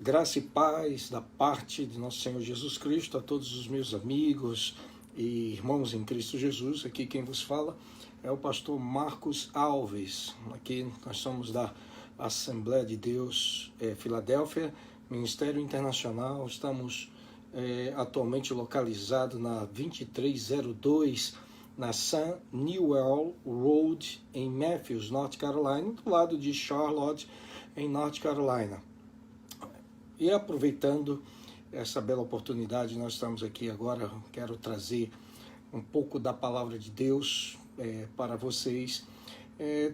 Graça e paz da parte de nosso Senhor Jesus Cristo a todos os meus amigos e irmãos em Cristo Jesus. Aqui quem vos fala é o pastor Marcos Alves. Aqui nós somos da Assembleia de Deus Filadélfia, Ministério Internacional. Estamos atualmente localizados na 2302, na Sun Newell Road, em Matthews, North Carolina, do lado de Charlotte, em North Carolina. E aproveitando essa bela oportunidade, nós estamos aqui agora, quero trazer um pouco da palavra de Deus para vocês.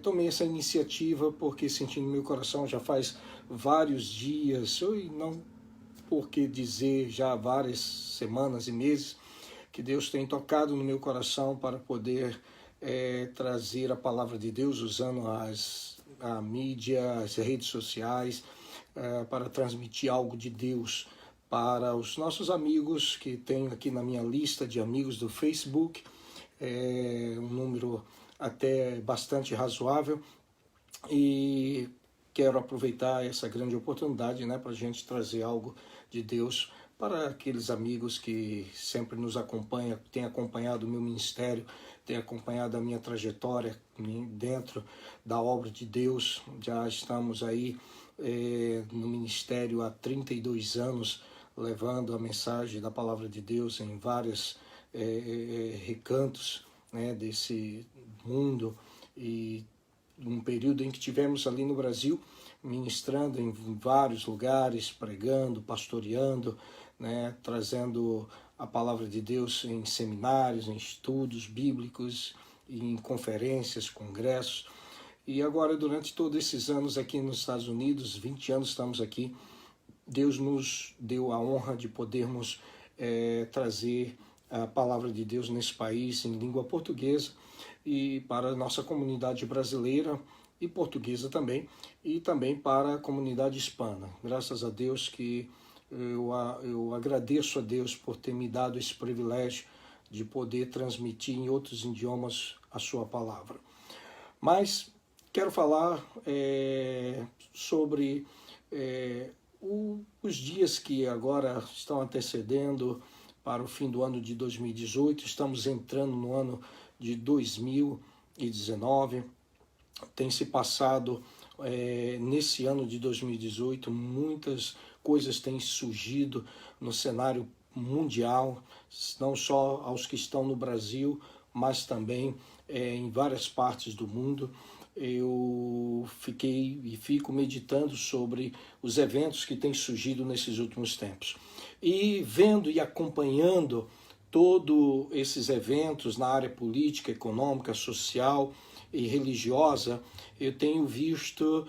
Tomei essa iniciativa porque senti no meu coração já faz vários dias, e não por que dizer já várias semanas e meses, que Deus tem tocado no meu coração para poder trazer a palavra de Deus usando a mídia, as redes sociais, para transmitir algo de Deus para os nossos amigos que tenho aqui na minha lista de amigos do Facebook, um número até bastante razoável, e quero aproveitar essa grande oportunidade, para a gente trazer algo de Deus para aqueles amigos que sempre nos acompanham, têm acompanhado o meu ministério, têm acompanhado a minha trajetória dentro da obra de Deus. Já estamos aí no ministério há 32 anos, levando a mensagem da palavra de Deus em vários recantos desse mundo, e um período em que tivemos ali no Brasil, ministrando em vários lugares, pregando, pastoreando, trazendo a palavra de Deus em seminários, em estudos bíblicos, em conferências, congressos. E agora, durante todos esses anos aqui nos Estados Unidos, 20 anos estamos aqui, Deus nos deu a honra de podermos trazer a palavra de Deus nesse país em língua portuguesa, e para a nossa comunidade brasileira e portuguesa também, e também para a comunidade hispana. Graças a Deus que eu agradeço a Deus por ter me dado esse privilégio de poder transmitir em outros idiomas a sua palavra. Mas quero falar sobre os dias que agora estão antecedendo para o fim do ano de 2018. Estamos entrando no ano de 2019. Tem se passado nesse ano de 2018, muitas coisas têm surgido no cenário mundial, não só aos que estão no Brasil, mas também em várias partes do mundo. Eu fiquei e fico meditando sobre os eventos que têm surgido nesses últimos tempos. E vendo e acompanhando todos esses eventos na área política, econômica, social e religiosa, eu tenho visto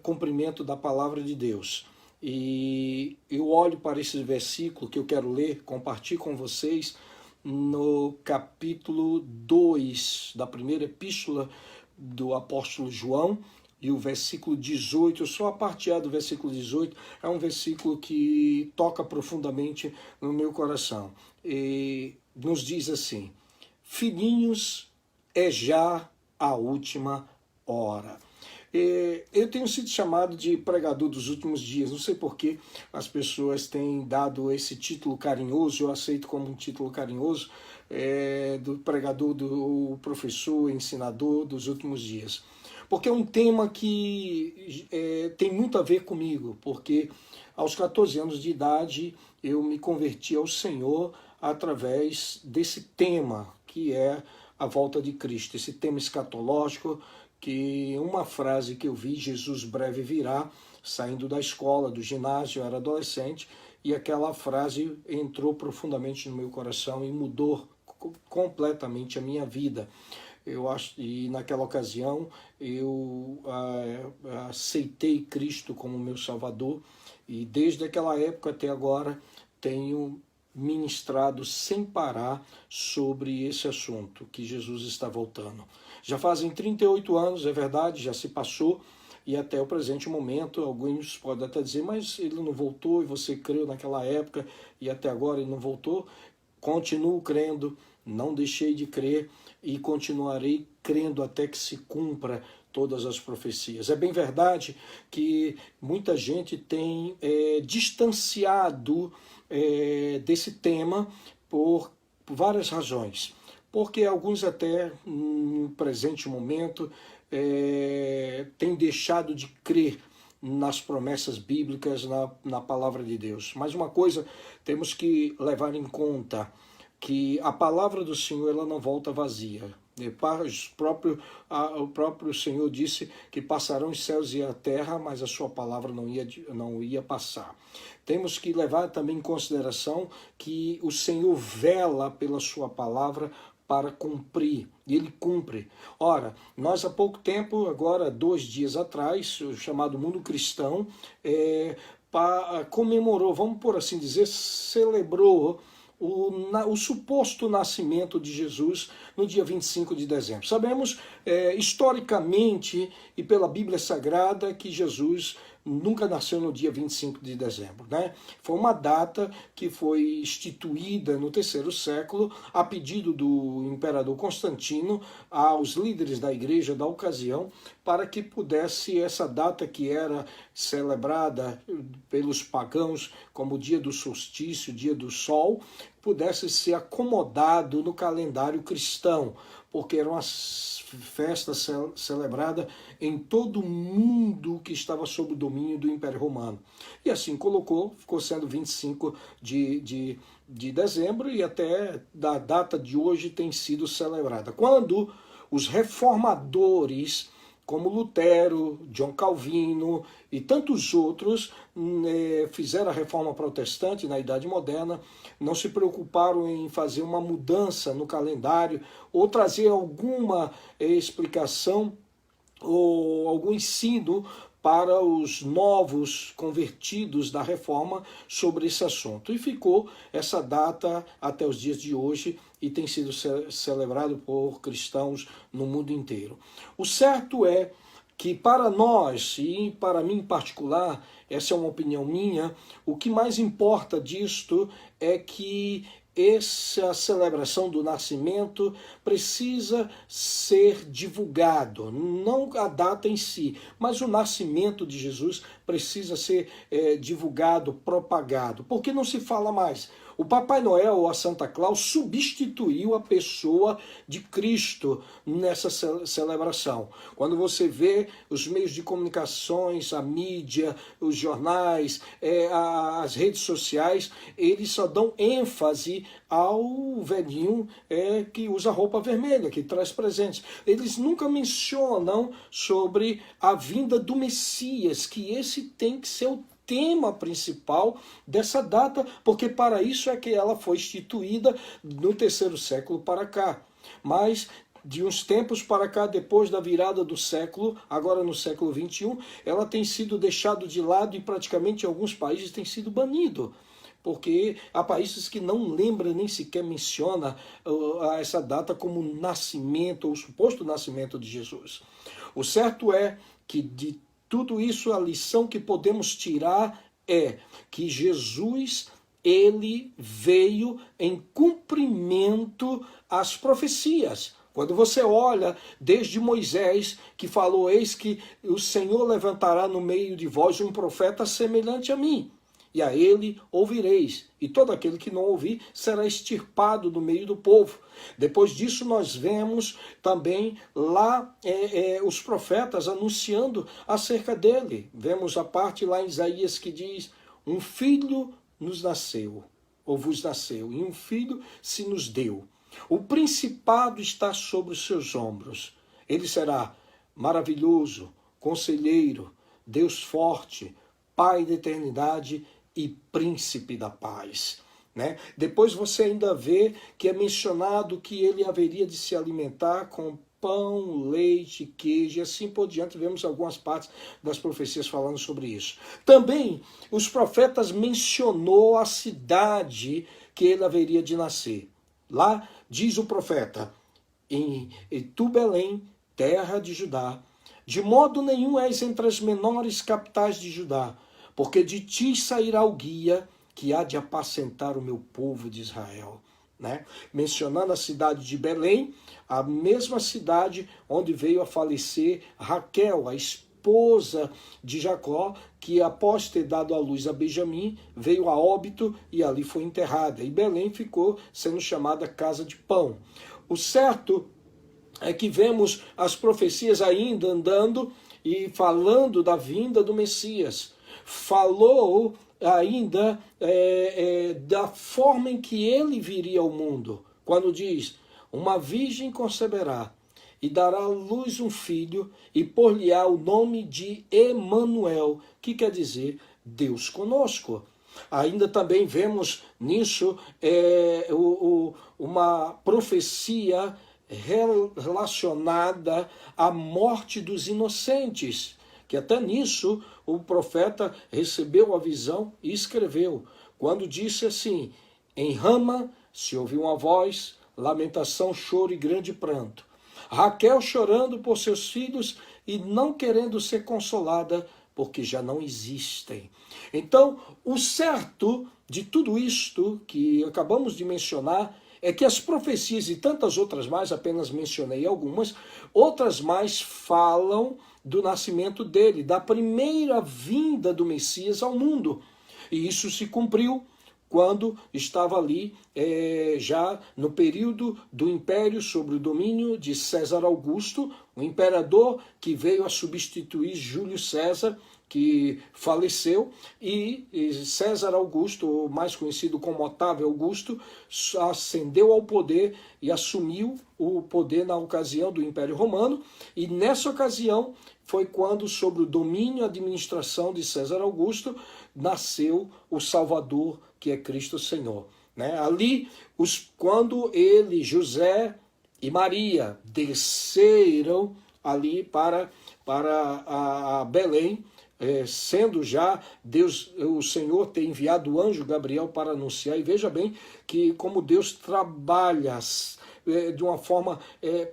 cumprimento da palavra de Deus. E eu olho para esse versículo que eu quero ler, compartilhar com vocês, no capítulo 2 da primeira epístola do apóstolo João, e o versículo 18, só a parte A do versículo 18, é um versículo que toca profundamente no meu coração. E nos diz assim: filhinhos, é já a última hora. Eu tenho sido chamado de pregador dos últimos dias. Não sei por que as pessoas têm dado esse título carinhoso. Eu aceito como um título carinhoso, do pregador, do professor, ensinador dos últimos dias. Porque é um tema que tem muito a ver comigo, porque aos 14 anos de idade eu me converti ao Senhor através desse tema, que é a volta de Cristo, esse tema escatológico, que uma frase que eu vi: Jesus breve virá, saindo da escola, do ginásio, eu era adolescente, e aquela frase entrou profundamente no meu coração e mudou completamente a minha vida. E naquela ocasião eu aceitei Cristo como meu Salvador, e desde aquela época até agora tenho ministrado sem parar sobre esse assunto, que Jesus está voltando. Já fazem 38 anos, é verdade, já se passou, e até o presente momento, alguns podem até dizer: mas ele não voltou, e você creu naquela época, e até agora ele não voltou. Continuo crendo, não deixei de crer, e continuarei crendo até que se cumpra todas as profecias. É bem verdade que muita gente tem distanciado desse tema por várias razões. Porque alguns até, no presente momento, têm deixado de crer nas promessas bíblicas, na palavra de Deus. Mas uma coisa temos que levar em conta, que a palavra do Senhor ela não volta vazia. O próprio Senhor disse que passarão os céus e a terra, mas a sua palavra não ia passar. Temos que levar também em consideração que o Senhor vela pela sua palavra para cumprir, e ele cumpre. Ora, nós há pouco tempo, agora 2 dias atrás, o chamado Mundo Cristão, comemorou, vamos por assim dizer, celebrou o suposto nascimento de Jesus no dia 25 de dezembro. Sabemos, historicamente e pela Bíblia Sagrada, que Jesus nunca nasceu no dia 25 de dezembro. Né? Foi uma data que foi instituída no 3º século a pedido do imperador Constantino aos líderes da igreja da ocasião, para que pudesse essa data que era celebrada pelos pagãos como o dia do solstício, o dia do sol, pudesse ser acomodado no calendário cristão, porque era uma festa celebrada em todo o mundo que estava sob o domínio do Império Romano. E assim ficou sendo 25 de dezembro, e até da data de hoje tem sido celebrada. Quando os reformadores, como Lutero, John Calvino e tantos outros, fizeram a reforma protestante na Idade Moderna, não se preocuparam em fazer uma mudança no calendário ou trazer alguma explicação ou algum ensino para os novos convertidos da reforma sobre esse assunto. E ficou essa data até os dias de hoje e tem sido celebrado por cristãos no mundo inteiro. O certo é que para nós, e para mim em particular, essa é uma opinião minha, o que mais importa disto é que essa celebração do nascimento precisa ser divulgado, não a data em si, mas o nascimento de Jesus precisa ser divulgado, propagado, porque não se fala mais. O Papai Noel ou a Santa Claus substituiu a pessoa de Cristo nessa celebração. Quando você vê os meios de comunicações, a mídia, os jornais, as redes sociais, eles só dão ênfase ao velhinho que usa roupa vermelha, que traz presentes. Eles nunca mencionam sobre a vinda do Messias, que esse tem que ser o tema principal dessa data, porque para isso é que ela foi instituída no 3º século para cá. Mas de uns tempos para cá, depois da virada do século, agora no século XXI, ela tem sido deixada de lado e praticamente em alguns países tem sido banido. Porque há países que não lembram, nem sequer menciona essa data como nascimento, ou suposto nascimento de Jesus. O certo é que de tudo isso, a lição que podemos tirar é que Jesus, ele veio em cumprimento às profecias. Quando você olha desde Moisés, que falou, eis que o Senhor levantará no meio de vós um profeta semelhante a mim, e a ele ouvireis, e todo aquele que não ouvir será extirpado do meio do povo. Depois disso nós vemos também lá os profetas anunciando acerca dele. Vemos a parte lá em Isaías que diz, um filho nos nasceu, ou vos nasceu, e um filho se nos deu. O principado está sobre os seus ombros. Ele será maravilhoso, conselheiro, Deus forte, Pai da eternidade e príncipe da paz. Né? Depois você ainda vê que é mencionado que ele haveria de se alimentar com pão, leite, queijo, e assim por diante. Vemos algumas partes das profecias falando sobre isso. Também os profetas mencionou a cidade que ele haveria de nascer. Lá diz o profeta, em tu Belém, terra de Judá, de modo nenhum és entre as menores capitais de Judá, porque de ti sairá o guia que há de apacentar o meu povo de Israel. né? Mencionando a cidade de Belém, a mesma cidade onde veio a falecer Raquel, a esposa de Jacó, que após ter dado à luz a Benjamim, veio a óbito e ali foi enterrada. E Belém ficou sendo chamada Casa de Pão. O certo é que vemos as profecias ainda andando e falando da vinda do Messias. Falou ainda da forma em que ele viria ao mundo, quando diz: uma virgem conceberá e dará à luz um filho e por-lhe-á o nome de Emanuel, que quer dizer Deus conosco. Ainda também vemos nisso uma profecia relacionada à morte dos inocentes, que até nisso o profeta recebeu a visão e escreveu, quando disse assim: em Rama se ouviu uma voz, lamentação, choro e grande pranto. Raquel chorando por seus filhos e não querendo ser consolada, porque já não existem. Então, o certo de tudo isto que acabamos de mencionar é que as profecias e tantas outras mais, apenas mencionei algumas, outras mais falam do nascimento dele, da primeira vinda do Messias ao mundo. E isso se cumpriu quando estava ali já no período do império sob o domínio de César Augusto, o imperador que veio a substituir Júlio César, que faleceu, e César Augusto, mais conhecido como Otávio Augusto, ascendeu ao poder e assumiu o poder na ocasião do Império Romano, e nessa ocasião foi quando, sob o domínio e administração de César Augusto, nasceu o Salvador, que é Cristo Senhor. Né? Ali, quando ele, José e Maria desceram ali para a Belém, sendo já Deus, o Senhor ter enviado o anjo Gabriel para anunciar, e veja bem que como Deus trabalha de uma forma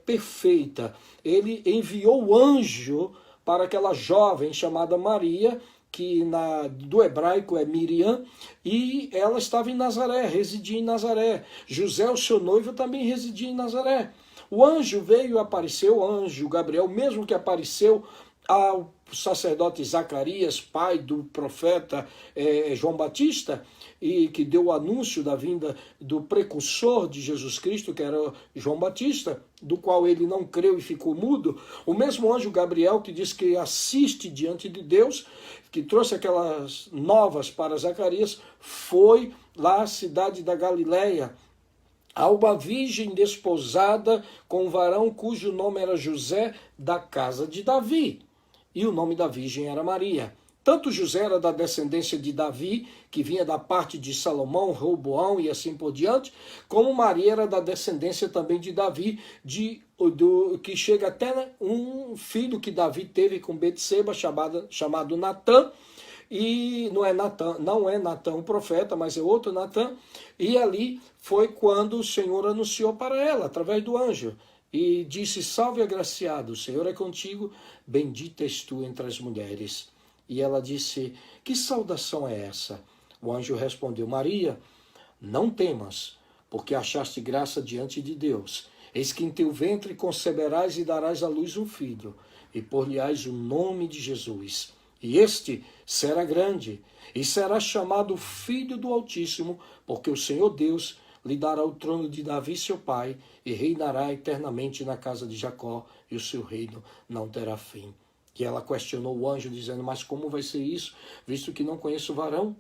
perfeita. Ele enviou o anjo para aquela jovem chamada Maria, que do hebraico é Miriam, e ela estava em Nazaré, residia em Nazaré. José, o seu noivo, também residia em Nazaré. O anjo veio e apareceu, o anjo Gabriel, mesmo que apareceu ao sacerdote Zacarias, pai do profeta João Batista, e que deu o anúncio da vinda do precursor de Jesus Cristo, que era João Batista, do qual ele não creu e ficou mudo. O mesmo anjo Gabriel que diz que assiste diante de Deus, que trouxe aquelas novas para Zacarias, foi lá à cidade da Galileia, a uma virgem desposada com um varão cujo nome era José, da casa de Davi. E o nome da virgem era Maria. Tanto José era da descendência de Davi, que vinha da parte de Salomão, Roboão e assim por diante, como Maria era da descendência também de Davi, que chega até um filho que Davi teve com Betseba, chamado Natã, e não é Natã o profeta, mas é outro Natã, e ali foi quando o Senhor anunciou para ela, através do anjo, e disse: salve agraciado, o Senhor é contigo, bendita és tu entre as mulheres. E ela disse: que saudação é essa? O anjo respondeu: Maria, não temas, porque achaste graça diante de Deus. Eis que em teu ventre conceberás e darás à luz um filho, e por-lhe-ás o nome de Jesus. E este será grande, e será chamado Filho do Altíssimo, porque o Senhor Deus lhe dará o trono de Davi seu pai, e reinará eternamente na casa de Jacó, e o seu reino não terá fim. Que ela questionou o anjo, dizendo: mas como vai ser isso, visto que não conheço varão?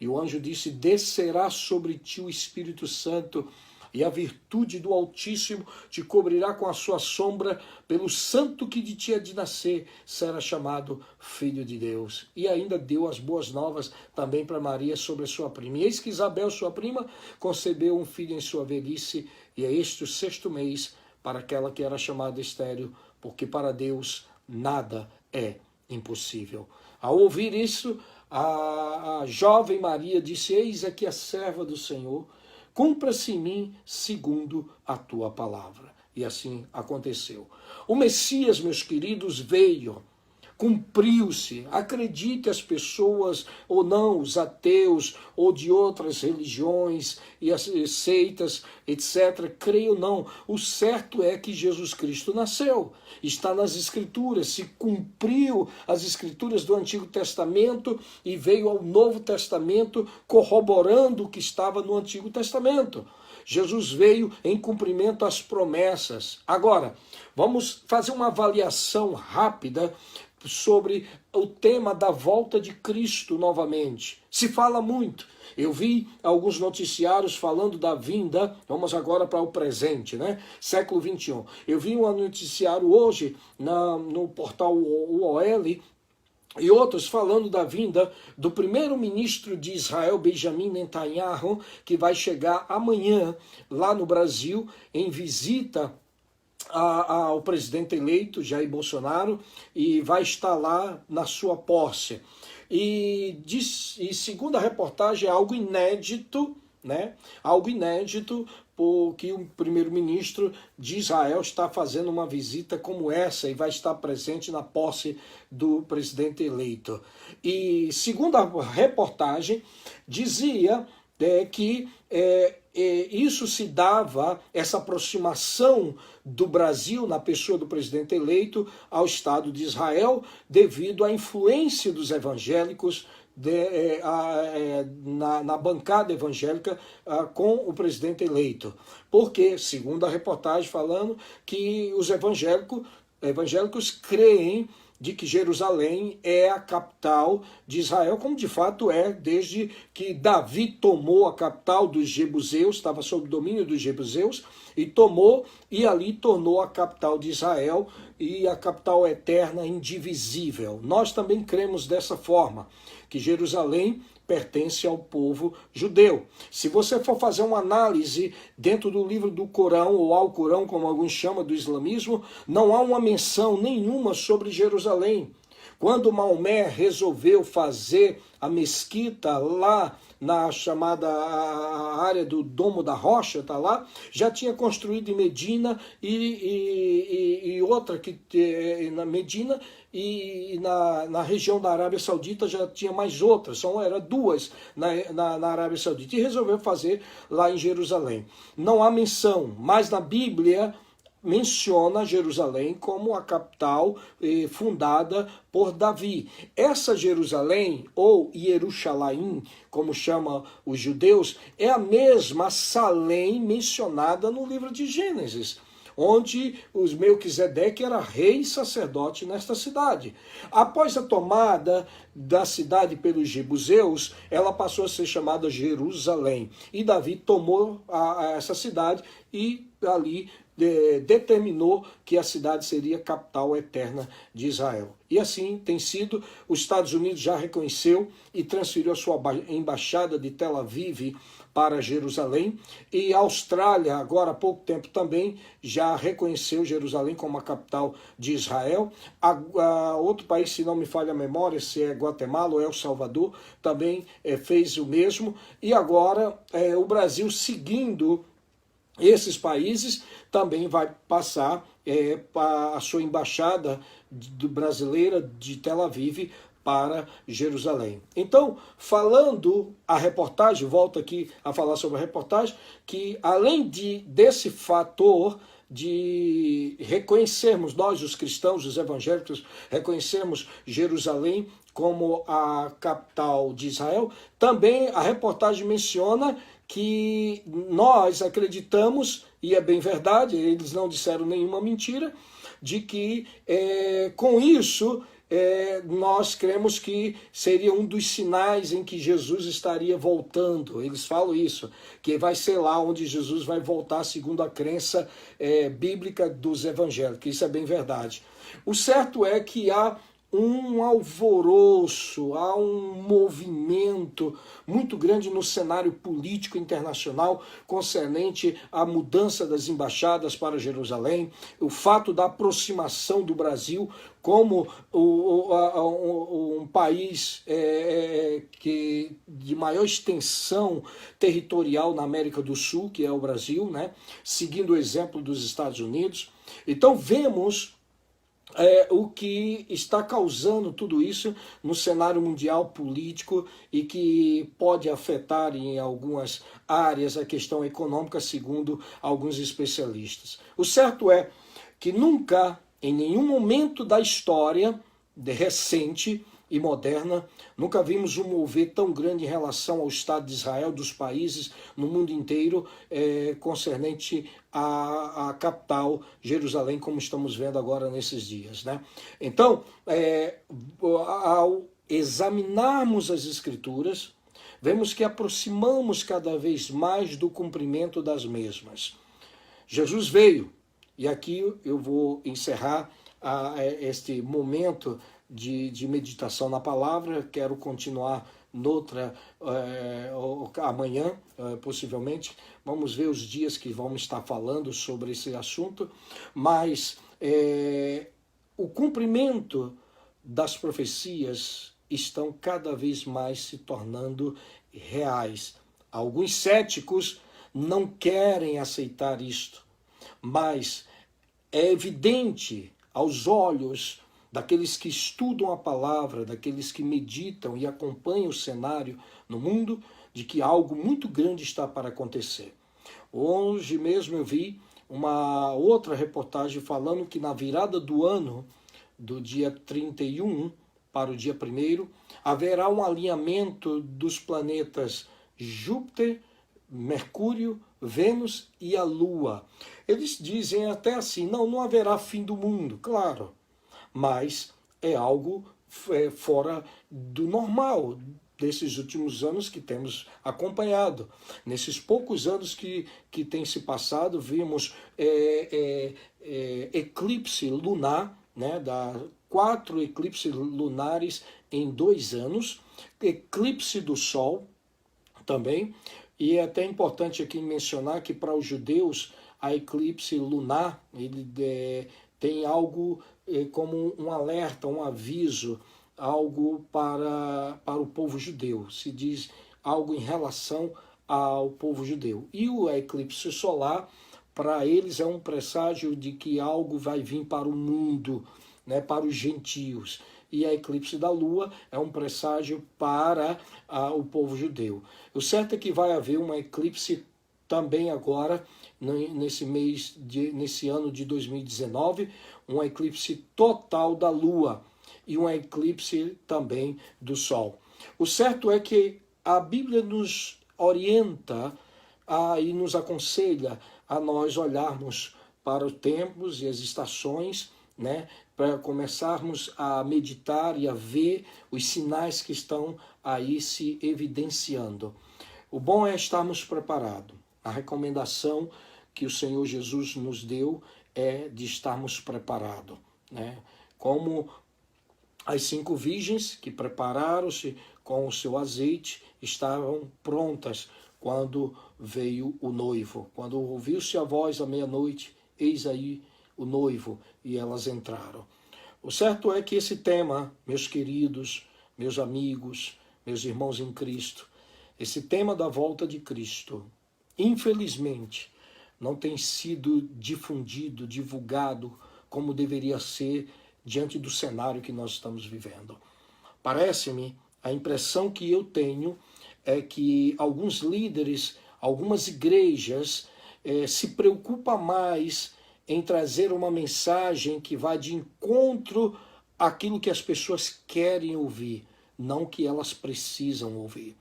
E o anjo disse: descerá sobre ti o Espírito Santo, e a virtude do Altíssimo te cobrirá com a sua sombra, pelo santo que de ti há de nascer, será chamado Filho de Deus. E ainda deu as boas novas também para Maria sobre a sua prima. E eis que Isabel, sua prima, concebeu um filho em sua velhice, e é este o 6º mês para aquela que era chamada estéril, porque para Deus nada é impossível. Ao ouvir isso, a jovem Maria disse: eis aqui a serva do Senhor, cumpra-se em mim segundo a tua palavra. E assim aconteceu. O Messias, meus queridos, veio cumpriu-se. Acredite as pessoas ou não, os ateus ou de outras religiões e as seitas, etc. Creio ou não. O certo é que Jesus Cristo nasceu. Está nas Escrituras, se cumpriu as Escrituras do Antigo Testamento e veio ao Novo Testamento corroborando o que estava no Antigo Testamento. Jesus veio em cumprimento às promessas. Agora, vamos fazer uma avaliação rápida sobre o tema da volta de Cristo novamente. Se fala muito. Eu vi alguns noticiários falando da vinda, vamos agora para o presente, né? Século XXI. Eu vi um noticiário hoje no portal UOL, e outros falando da vinda do primeiro-ministro de Israel, Benjamin Netanyahu, que vai chegar amanhã lá no Brasil em visita ao presidente eleito, Jair Bolsonaro, e vai estar lá na sua posse. E segundo a reportagem, é algo inédito, né? Algo inédito, porque o primeiro-ministro de Israel está fazendo uma visita como essa e vai estar presente na posse do presidente eleito. E segundo a reportagem, dizia que isso se dava, essa aproximação do Brasil na pessoa do presidente eleito ao Estado de Israel, devido à influência dos evangélicos na bancada evangélica com o presidente eleito. Porque, segundo a reportagem falando, que os evangélicos creem de que Jerusalém é a capital de Israel, como de fato é, desde que Davi tomou a capital dos jebuseus, estava sob o domínio dos jebuseus, e tomou, e ali tornou a capital de Israel, e a capital eterna, indivisível. Nós também cremos dessa forma, que Jerusalém pertence ao povo judeu. Se você for fazer uma análise dentro do livro do Corão, ou Alcorão, como alguns chamam do islamismo, não há uma menção nenhuma sobre Jerusalém. Quando Maomé resolveu fazer a mesquita lá na chamada área do Domo da Rocha, tá lá, já tinha construído em Medina e outra que na Medina e na região da Arábia Saudita já tinha mais outras, eram duas na Arábia Saudita, e resolveu fazer lá em Jerusalém. Não há menção, mas na Bíblia menciona Jerusalém como a capital fundada por Davi. Essa Jerusalém, ou Jerusalém, como chamam os judeus, é a mesma Salém mencionada no livro de Gênesis, onde os Melquisedeque era rei e sacerdote nesta cidade. Após a tomada da cidade pelos jebuseus, ela passou a ser chamada Jerusalém. E Davi tomou essa cidade e ali determinou que a cidade seria a capital eterna de Israel. E assim tem sido. Os Estados Unidos já reconheceu e transferiu a sua embaixada de Tel Aviv para Jerusalém, e a Austrália, agora há pouco tempo também, já reconheceu Jerusalém como a capital de Israel. Outro país, se não me falha a memória, se é Guatemala ou El Salvador, também fez o mesmo, e agora o Brasil, seguindo esses países, também vai passar a sua embaixada brasileira de Tel Aviv para Jerusalém. Então, falando a reportagem, volto aqui a falar sobre a reportagem, que além desse fator de reconhecermos, nós os cristãos, os evangélicos, reconhecermos Jerusalém como a capital de Israel, também a reportagem menciona que nós acreditamos, e é bem verdade, eles não disseram nenhuma mentira, de que com isso nós cremos que seria um dos sinais em que Jesus estaria voltando. Eles falam isso, que vai ser lá onde Jesus vai voltar, segundo a crença bíblica dos evangélicos. Isso é bem verdade. O certo é que há um alvoroço, há um movimento muito grande no cenário político internacional concernente à mudança das embaixadas para Jerusalém, o fato da aproximação do Brasil como um país de maior extensão territorial na América do Sul, que é o Brasil, né? Seguindo o exemplo dos Estados Unidos. Então vemos o que está causando tudo isso no cenário mundial político e que pode afetar em algumas áreas a questão econômica, segundo alguns especialistas. O certo é que nunca, em nenhum momento da história recente e moderna, nunca vimos um mover tão grande em relação ao Estado de Israel, dos países no mundo inteiro, concernente à capital, Jerusalém, como estamos vendo agora nesses dias, né? Então, ao examinarmos as Escrituras, vemos que aproximamos cada vez mais do cumprimento das mesmas. Jesus veio, e aqui eu vou encerrar este momento de meditação na palavra. Quero continuar noutra amanhã, possivelmente. Vamos ver os dias que vamos estar falando sobre esse assunto, mas o cumprimento das profecias estão cada vez mais se tornando reais. Alguns céticos não querem aceitar isto, mas é evidente aos olhos daqueles que estudam a palavra, daqueles que meditam e acompanham o cenário no mundo, de que algo muito grande está para acontecer. Hoje mesmo eu vi uma outra reportagem falando que na virada do ano, do dia 31 para o dia 1º, haverá um alinhamento dos planetas Júpiter, Mercúrio, Vênus e a Lua. Eles dizem até assim, não haverá fim do mundo, claro, mas é algo fora do normal desses últimos anos que temos acompanhado. Nesses poucos anos que tem se passado, vimos eclipse lunar, né, 4 eclipses lunares em 2 anos, eclipse do Sol também, e é até importante aqui mencionar que para os judeus a eclipse lunar ele tem algo como um alerta, um aviso, algo para o povo judeu, se diz algo em relação ao povo judeu. E o eclipse solar, para eles, é um presságio de que algo vai vir para o mundo, né, para os gentios. E a eclipse da lua é um presságio para o povo judeu. O certo é que vai haver uma eclipse também agora, nesse ano de 2019, um eclipse total da lua e um eclipse também do sol. O certo é que a Bíblia nos orienta e nos aconselha a nós olharmos para os tempos e as estações, né, para começarmos a meditar e a ver os sinais que estão aí se evidenciando. O bom é estarmos preparados. A recomendação que o Senhor Jesus nos deu é de estarmos preparados, né? Como as 5 virgens que prepararam-se com o seu azeite estavam prontas quando veio o noivo. Quando ouviu-se a voz à meia-noite, eis aí o noivo, e elas entraram. O certo é que esse tema, meus queridos, meus amigos, meus irmãos em Cristo, esse tema da volta de Cristo, infelizmente, não tem sido difundido, divulgado como deveria ser diante do cenário que nós estamos vivendo. Parece-me, a impressão que eu tenho é que alguns líderes, algumas igrejas se preocupam mais em trazer uma mensagem que vai de encontro àquilo que as pessoas querem ouvir, não que elas precisam ouvir.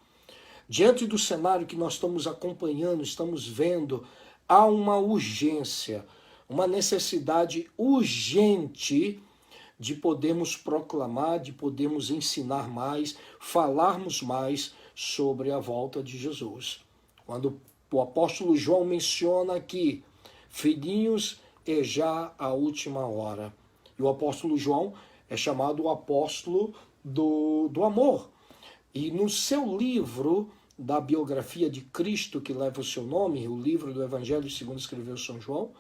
Diante do cenário que nós estamos acompanhando, estamos vendo, há uma urgência, uma necessidade urgente de podermos proclamar, de podermos ensinar mais, falarmos mais sobre a volta de Jesus. Quando o apóstolo João menciona aqui, filhinhos, é já a última hora. E o apóstolo João é chamado o apóstolo do amor. E no seu livro da biografia de Cristo, que leva o seu nome, o livro do Evangelho segundo escreveu São João,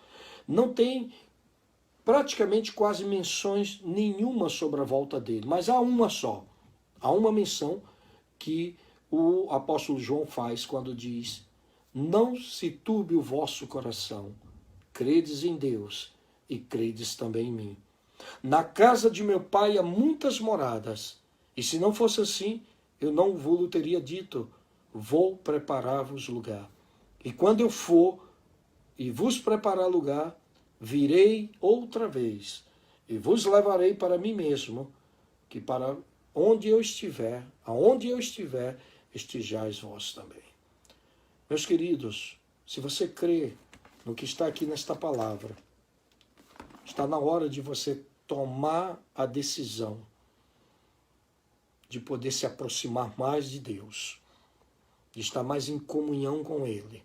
não tem praticamente quase menções nenhuma sobre a volta dele, mas há uma só. Há uma menção que o apóstolo João faz quando diz: não se turbe o vosso coração, credes em Deus e credes também em mim. Na casa de meu pai há muitas moradas, e se não fosse assim, eu não vou teria dito, vou preparar-vos lugar. E quando eu for e vos preparar lugar, virei outra vez, e vos levarei para mim mesmo, que para onde eu estiver, aonde eu estiver, estejais vós também. Meus queridos, se você crê no que está aqui nesta palavra, está na hora de você tomar a decisão de poder se aproximar mais de Deus, de estar mais em comunhão com Ele,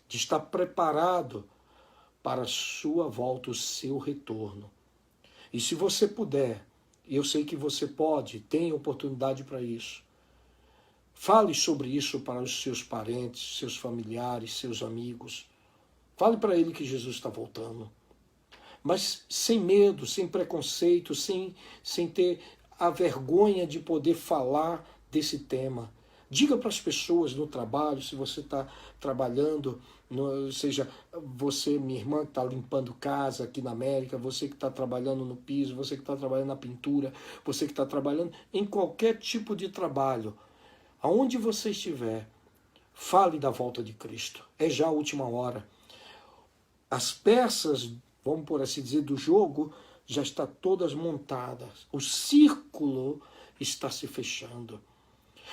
de estar preparado para a sua volta, o seu retorno. E se você puder, e eu sei que você pode, tem oportunidade para isso, fale sobre isso para os seus parentes, seus familiares, seus amigos. Fale para ele que Jesus está voltando. Mas sem medo, sem preconceito, sem ter a vergonha de poder falar desse tema. Diga para as pessoas no trabalho, se você está trabalhando, seja você, minha irmã, que está limpando casa aqui na América, você que está trabalhando no piso, você que está trabalhando na pintura, você que está trabalhando em qualquer tipo de trabalho, aonde você estiver, fale da volta de Cristo. É já a última hora. As peças, vamos por assim dizer, do jogo, já estão todas montadas. O círculo está se fechando.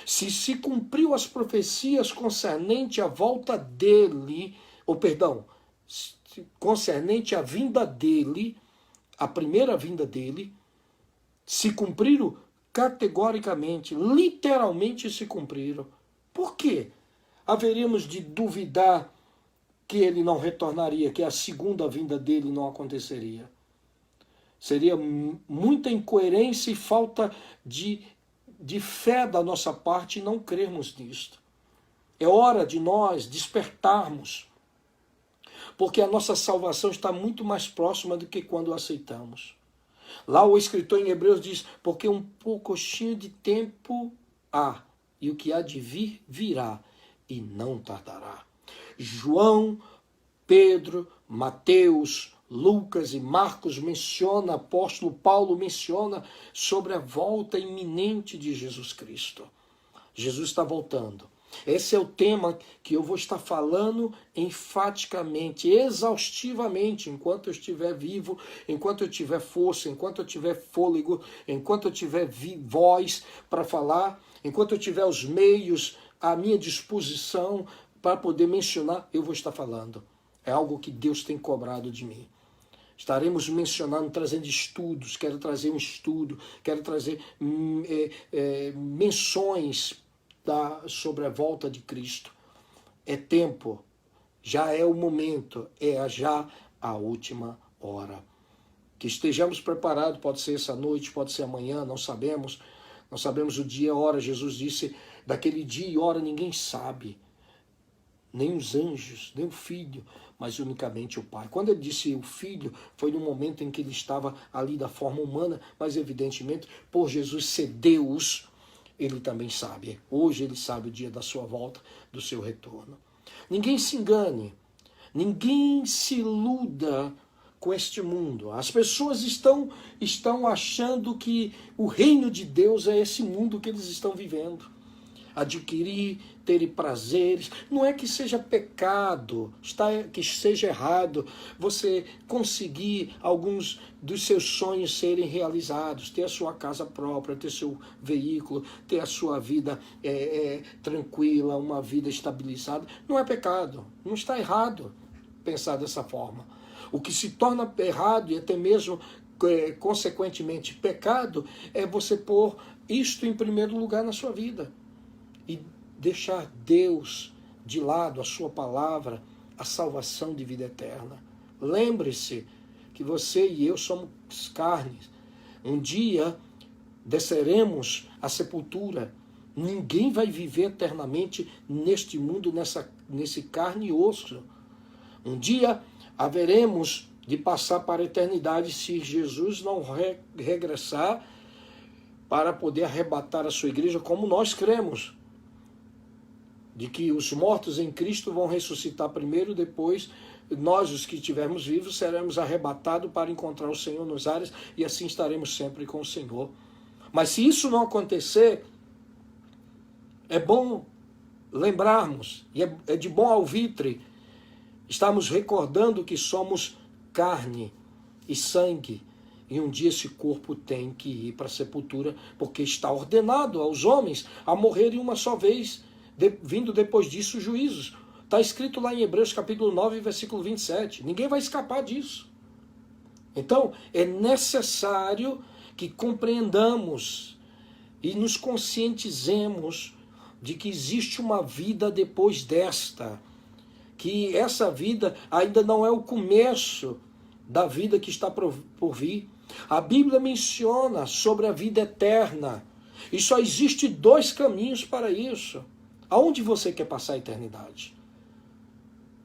Se cumpriu as profecias concernente à volta dele, concernente à vinda dele, a primeira vinda dele, se cumpriram categoricamente, literalmente se cumpriram. Por quê? Haveríamos de duvidar que ele não retornaria, que a segunda vinda dele não aconteceria. Seria muita incoerência e falta de fé da nossa parte não crermos nisto. É hora de nós despertarmos, porque a nossa salvação está muito mais próxima do que quando aceitamos. Lá o escritor em Hebreus diz, porque um pouquinho de tempo há, e o que há de vir, virá, e não tardará. João, Pedro, Mateus, Lucas e Marcos menciona, apóstolo Paulo menciona sobre a volta iminente de Jesus Cristo. Jesus está voltando. Esse é o tema que eu vou estar falando enfaticamente, exaustivamente, enquanto eu estiver vivo, enquanto eu tiver força, enquanto eu tiver fôlego, enquanto eu tiver voz para falar, enquanto eu tiver os meios à minha disposição para poder mencionar, eu vou estar falando. É algo que Deus tem cobrado de mim. Estaremos mencionando, trazendo estudos, quero trazer um estudo, quero trazer menções sobre a volta de Cristo. É tempo, já é o momento, é já a última hora. Que estejamos preparados, pode ser essa noite, pode ser amanhã, não sabemos. Não sabemos o dia e a hora. Jesus disse, daquele dia e hora ninguém sabe. Nem os anjos, nem o Filho, mas unicamente o Pai. Quando ele disse o Filho, foi no momento em que ele estava ali da forma humana, mas evidentemente, por Jesus ser Deus, ele também sabe. Hoje ele sabe o dia da sua volta, do seu retorno. Ninguém se engane, ninguém se iluda com este mundo. As pessoas estão achando que o reino de Deus é esse mundo que eles estão vivendo. Adquirir, ter prazeres. Não é que seja pecado, que seja errado você conseguir alguns dos seus sonhos serem realizados, ter a sua casa própria, ter seu veículo, ter a sua vida tranquila, uma vida estabilizada. Não é pecado, não está errado pensar dessa forma. O que se torna errado e até mesmo consequentemente pecado é você pôr isto em primeiro lugar na sua vida. E deixar Deus de lado, a sua palavra, a salvação de vida eterna. Lembre-se que você e eu somos carnes. Um dia desceremos à sepultura. Ninguém vai viver eternamente neste mundo, nesse carne e osso. Um dia haveremos de passar para a eternidade se Jesus não regressar para poder arrebatar a sua igreja, como nós cremos. De que os mortos em Cristo vão ressuscitar primeiro, depois nós, os que estivermos vivos, seremos arrebatados para encontrar o Senhor nos ares e assim estaremos sempre com o Senhor. Mas se isso não acontecer, é bom lembrarmos, e é de bom alvitre, estamos recordando que somos carne e sangue, e um dia esse corpo tem que ir para a sepultura, porque está ordenado aos homens a morrerem uma só vez, vindo depois disso juízos. Está escrito lá em Hebreus capítulo 9, versículo 27. Ninguém vai escapar disso. Então, é necessário que compreendamos e nos conscientizemos de que existe uma vida depois desta, que essa vida ainda não é o começo da vida que está por vir. A Bíblia menciona sobre a vida eterna, e só existe 2 caminhos para isso. Aonde você quer passar a eternidade?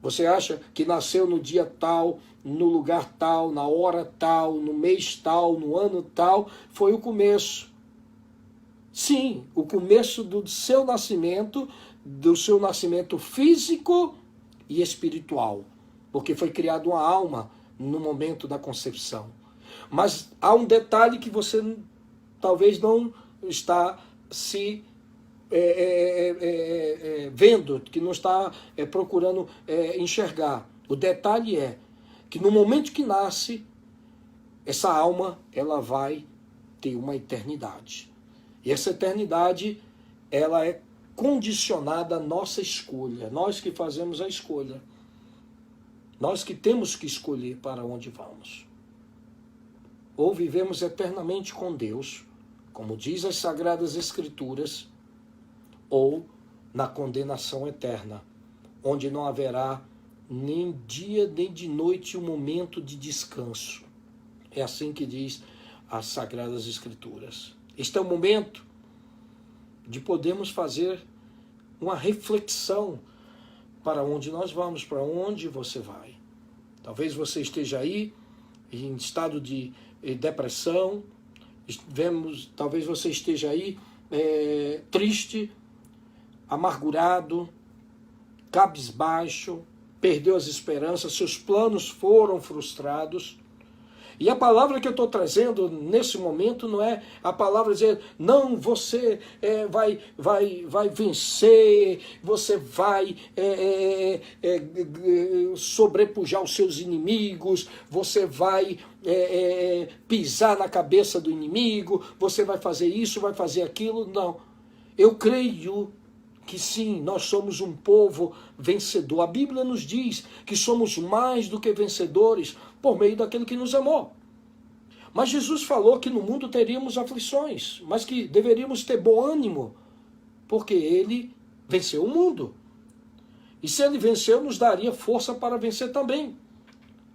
Você acha que nasceu no dia tal, no lugar tal, na hora tal, no mês tal, no ano tal, foi o começo. Sim, o começo do seu nascimento físico e espiritual, porque foi criada uma alma no momento da concepção. Mas há um detalhe que você talvez não está se vendo, que não está procurando enxergar. O detalhe é que no momento que nasce, essa alma ela vai ter uma eternidade. E essa eternidade ela é condicionada à nossa escolha. Nós que fazemos a escolha. Nós que temos que escolher para onde vamos. Ou vivemos eternamente com Deus, como diz as Sagradas Escrituras, ou na condenação eterna, onde não haverá nem dia nem de noite um momento de descanso. É assim que diz as Sagradas Escrituras. Este é o momento de podermos fazer uma reflexão para onde nós vamos, para onde você vai. Talvez você esteja aí em estado de depressão, talvez você esteja aí triste, amargurado, cabisbaixo, perdeu as esperanças, seus planos foram frustrados. E a palavra que eu estou trazendo nesse momento não é a palavra dizer, não, você vai vencer, você vai sobrepujar os seus inimigos, você vai pisar na cabeça do inimigo, você vai fazer isso, vai fazer aquilo. Não. Eu creio que sim, nós somos um povo vencedor. A Bíblia nos diz que somos mais do que vencedores por meio daquele que nos amou. Mas Jesus falou que no mundo teríamos aflições, mas que deveríamos ter bom ânimo, porque ele venceu o mundo. E se ele venceu, nos daria força para vencer também.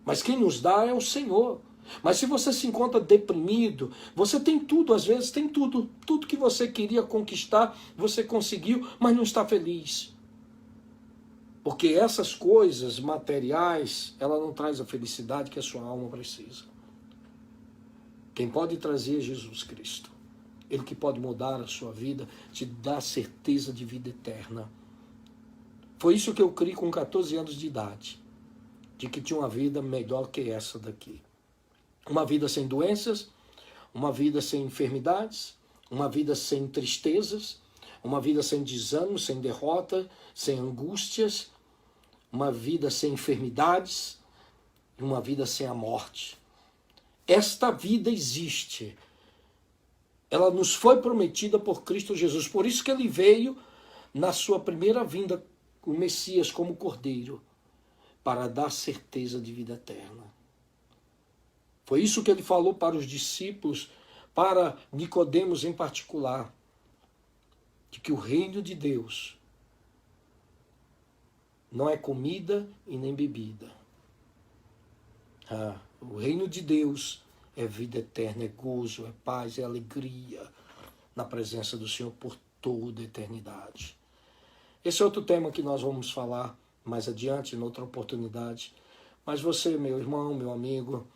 Mas quem nos dá é o Senhor. Mas se você se encontra deprimido, você tem tudo, às vezes tem tudo. Tudo que você queria conquistar, você conseguiu, mas não está feliz. Porque essas coisas materiais, ela não traz a felicidade que a sua alma precisa. Quem pode trazer é Jesus Cristo. Ele que pode mudar a sua vida, te dar certeza de vida eterna. Foi isso que eu criei com 14 anos de idade. De que tinha uma vida melhor que essa daqui. Uma vida sem doenças, uma vida sem enfermidades, uma vida sem tristezas, uma vida sem desânimo, sem derrota, sem angústias, uma vida sem enfermidades, uma vida sem a morte. Esta vida existe. Ela nos foi prometida por Cristo Jesus. Por isso que ele veio na sua primeira vinda, o Messias como Cordeiro, para dar certeza de vida eterna. Foi isso que ele falou para os discípulos, para Nicodemos em particular, de que o reino de Deus não é comida e nem bebida. O reino de Deus é vida eterna, é gozo, é paz, é alegria na presença do Senhor por toda a eternidade. Esse é outro tema que nós vamos falar mais adiante, em outra oportunidade. Mas você, meu irmão, meu amigo,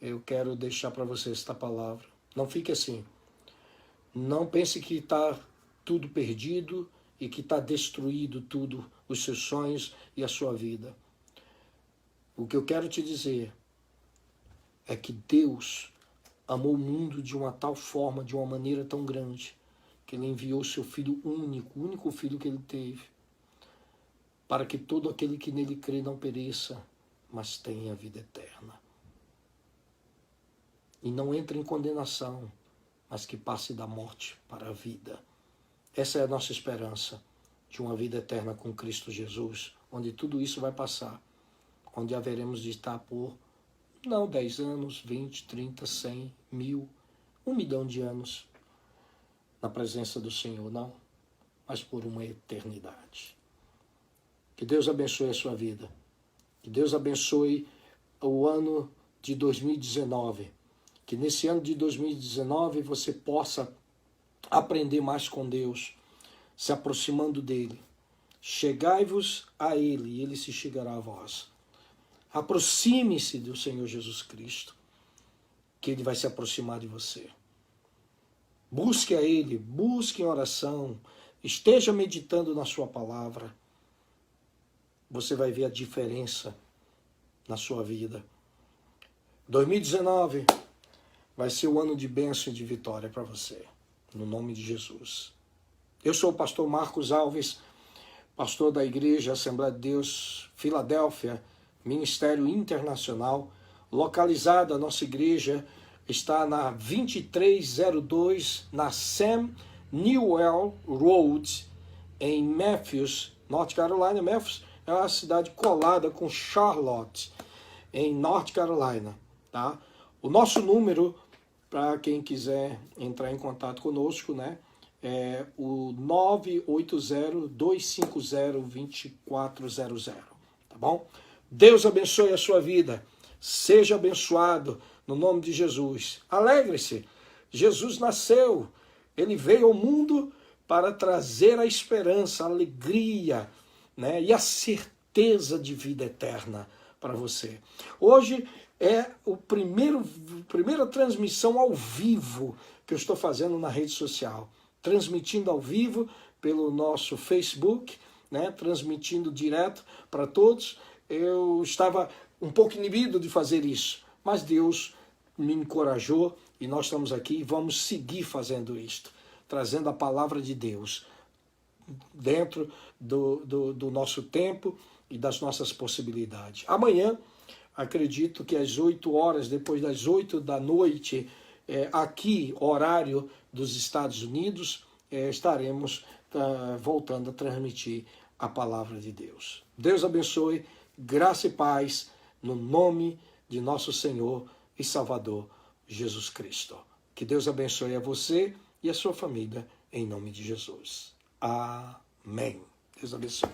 eu quero deixar para você esta palavra. Não fique assim. Não pense que está tudo perdido e que está destruído tudo, os seus sonhos e a sua vida. O que eu quero te dizer é que Deus amou o mundo de uma tal forma, de uma maneira tão grande, que Ele enviou seu Filho único, o único Filho que Ele teve, para que todo aquele que nele crê não pereça, mas tenha vida eterna. E não entre em condenação, mas que passe da morte para a vida. Essa é a nossa esperança, de uma vida eterna com Cristo Jesus, onde tudo isso vai passar, onde haveremos de estar por, não 10 anos, 20, 30, 100, 1000, 1 milhão de anos, na presença do Senhor, não, mas por uma eternidade. Que Deus abençoe a sua vida. Que Deus abençoe o ano de 2019. Que nesse ano de 2019 você possa aprender mais com Deus, se aproximando dEle. Chegai-vos a Ele e Ele se chegará a vós. Aproxime-se do Senhor Jesus Cristo, que Ele vai se aproximar de você. Busque a Ele, busque em oração, esteja meditando na sua palavra. Você vai ver a diferença na sua vida. 2019 vai ser o ano de bênção e de vitória para você, no nome de Jesus. Eu sou o pastor Marcos Alves, pastor da Igreja Assembleia de Deus, Filadélfia, Ministério Internacional. Localizada a nossa igreja está na 2302, na Sam Newell Road, em Memphis, North Carolina. Memphis é uma cidade colada com Charlotte, em North Carolina. Tá? O nosso número, para quem quiser entrar em contato conosco, né, é o 980-250-2400. Tá bom? Deus abençoe a sua vida. Seja abençoado no nome de Jesus. Alegre-se. Jesus nasceu. Ele veio ao mundo para trazer a esperança, a alegria, né, e a certeza de vida eterna para você. Hoje é a primeira transmissão ao vivo que eu estou fazendo na rede social. Transmitindo ao vivo pelo nosso Facebook, né, transmitindo direto para todos. Eu estava um pouco inibido de fazer isso, mas Deus me encorajou e nós estamos aqui e vamos seguir fazendo isto, trazendo a palavra de Deus dentro do nosso tempo e das nossas possibilidades. Amanhã, acredito que às 8 horas, depois das 8 da noite, aqui, horário dos Estados Unidos, estaremos voltando a transmitir a palavra de Deus. Deus abençoe, graça e paz, no nome de nosso Senhor e Salvador, Jesus Cristo. Que Deus abençoe a você e a sua família, em nome de Jesus. Amém. Deus abençoe.